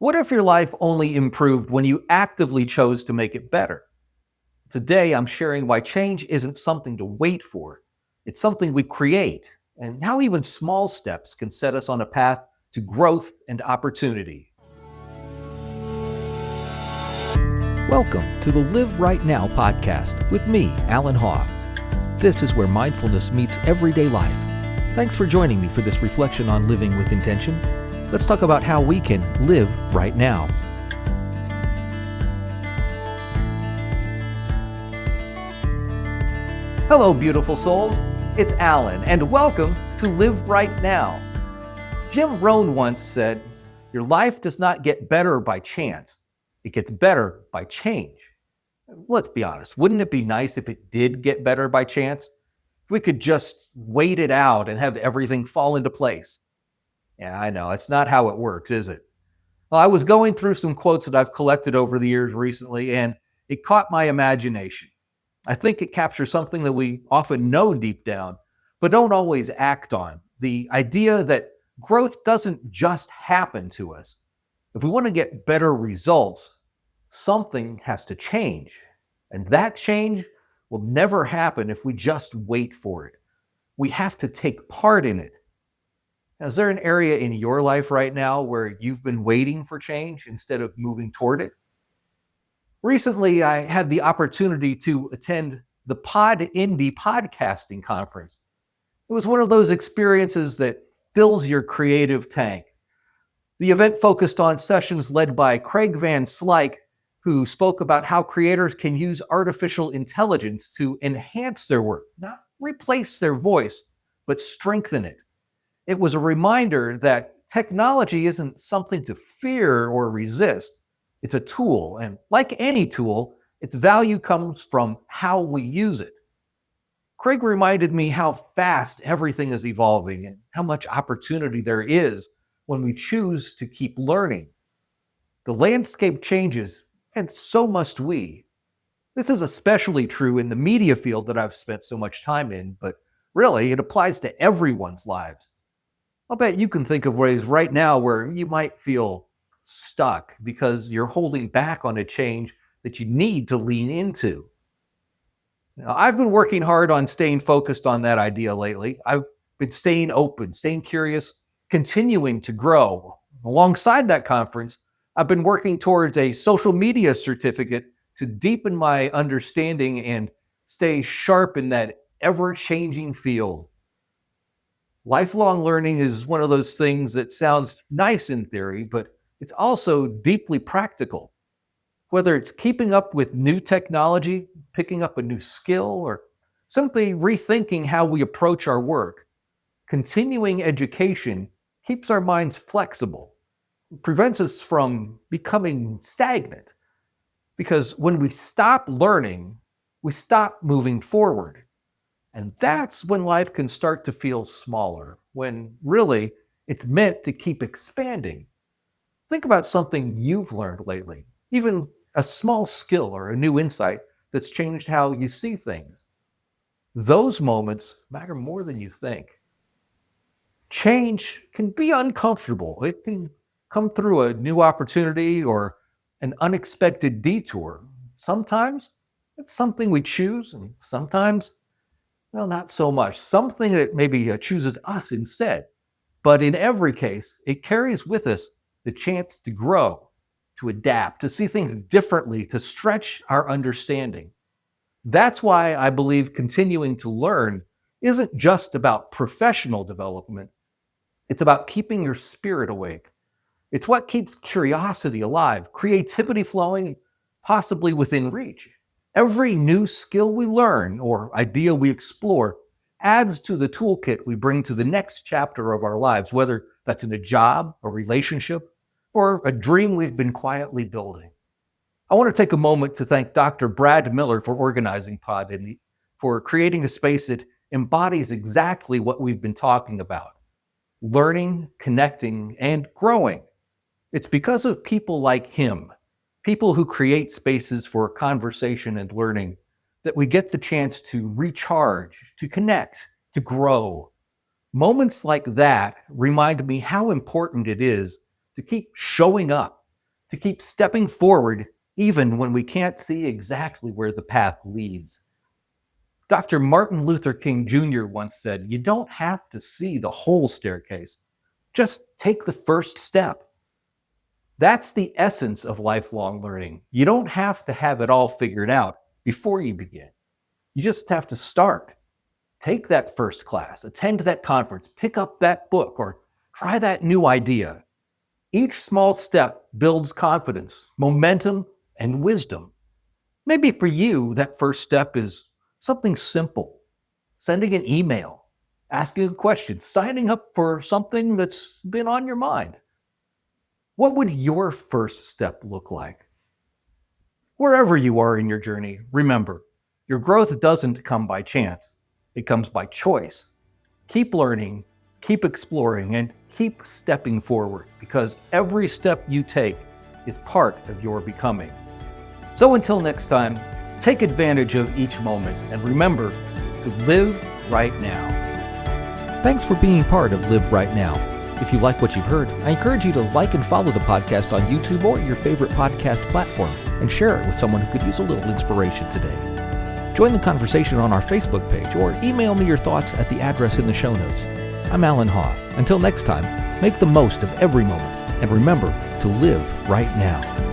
What if your life only improved when you actively chose to make it better? Today, I'm sharing why change isn't something to wait for. It's something we create, and how even small steps can set us on a path to growth and opportunity. Welcome to the Live Right Now podcast with me, Allan. This is where mindfulness meets everyday life. Thanks for joining me for this reflection on living with intention. Let's talk about how we can live right now. Hello, beautiful souls. It's Allan, and welcome to Live Right Now. Jim Rohn once said, "Your life does not get better by chance. It gets better by change." Let's be honest. Wouldn't it be nice if it did get better by chance? If we could just wait it out and have everything fall into place. Yeah, I know. It's not how it works, is it? Well, I was going through some quotes that I've collected over the years recently, and it caught my imagination. I think it captures something that we often know deep down, but don't always act on. The idea that growth doesn't just happen to us. If we want to get better results, something has to change. And that change will never happen if we just wait for it. We have to take part in it. Now, is there an area in your life right now where you've been waiting for change instead of moving toward it? Recently, I had the opportunity to attend the PodIndy Podcasting Conference. It was one of those experiences that fills your creative tank. The event focused on sessions led by Craig Van Slyke, who spoke about how creators can use artificial intelligence to enhance their work, not replace their voice, but strengthen it. It was a reminder that technology isn't something to fear or resist. It's a tool, and like any tool, its value comes from how we use it. Craig reminded me how fast everything is evolving and how much opportunity there is when we choose to keep learning. The landscape changes, and so must we. This is especially true in the media field that I've spent so much time in, but really, it applies to everyone's lives. I'll bet you can think of ways right now where you might feel stuck because you're holding back on a change that you need to lean into. Now, I've been working hard on staying focused on that idea lately. I've been staying open, staying curious, continuing to grow. Alongside that conference, I've been working towards a social media certificate to deepen my understanding and stay sharp in that ever-changing field. Lifelong learning is one of those things that sounds nice in theory, but it's also deeply practical. Whether it's keeping up with new technology, picking up a new skill, or simply rethinking how we approach our work, continuing education keeps our minds flexible, prevents us from becoming stagnant. Because when we stop learning, we stop moving forward. And that's when life can start to feel smaller, when really it's meant to keep expanding. Think about something you've learned lately, even a small skill or a new insight that's changed how you see things. Those moments matter more than you think. Change can be uncomfortable. It can come through a new opportunity or an unexpected detour. Sometimes it's something we choose, and sometimes, well, not so much. Something that maybe chooses us instead. But in every case, it carries with us the chance to grow, to adapt, to see things differently, to stretch our understanding. That's why I believe continuing to learn isn't just about professional development. It's about keeping your spirit awake. It's what keeps curiosity alive, creativity flowing, possibly within reach. Every new skill we learn or idea we explore adds to the toolkit we bring to the next chapter of our lives, whether that's in a job, a relationship, or a dream we've been quietly building. I want to take a moment to thank Dr. Brad Miller for organizing PodIndy, for creating a space that embodies exactly what we've been talking about: learning, connecting, and growing. It's because of people like him, people who create spaces for conversation and learning, that we get the chance to recharge, to connect, to grow. Moments like that remind me how important it is to keep showing up, to keep stepping forward even when we can't see exactly where the path leads. Dr. Martin Luther King Jr. once said, "You don't have to see the whole staircase. Just take the first step." That's the essence of lifelong learning. You don't have to have it all figured out before you begin. You just have to start. Take that first class, attend that conference, pick up that book, or try that new idea. Each small step builds confidence, momentum, and wisdom. Maybe for you, that first step is something simple: sending an email, asking a question, signing up for something that's been on your mind. What would your first step look like? Wherever you are in your journey, remember, your growth doesn't come by chance. It comes by choice. Keep learning, keep exploring, and keep stepping forward, because every step you take is part of your becoming. So until next time, take advantage of each moment and remember to live right now. Thanks for being part of Live Right Now. If you like what you've heard, I encourage you to like and follow the podcast on YouTube or your favorite podcast platform and share it with someone who could use a little inspiration today. Join the conversation on our Facebook page or email me your thoughts at the address in the show notes. I'm Allan Haw. Until next time, make the most of every moment and remember to live right now.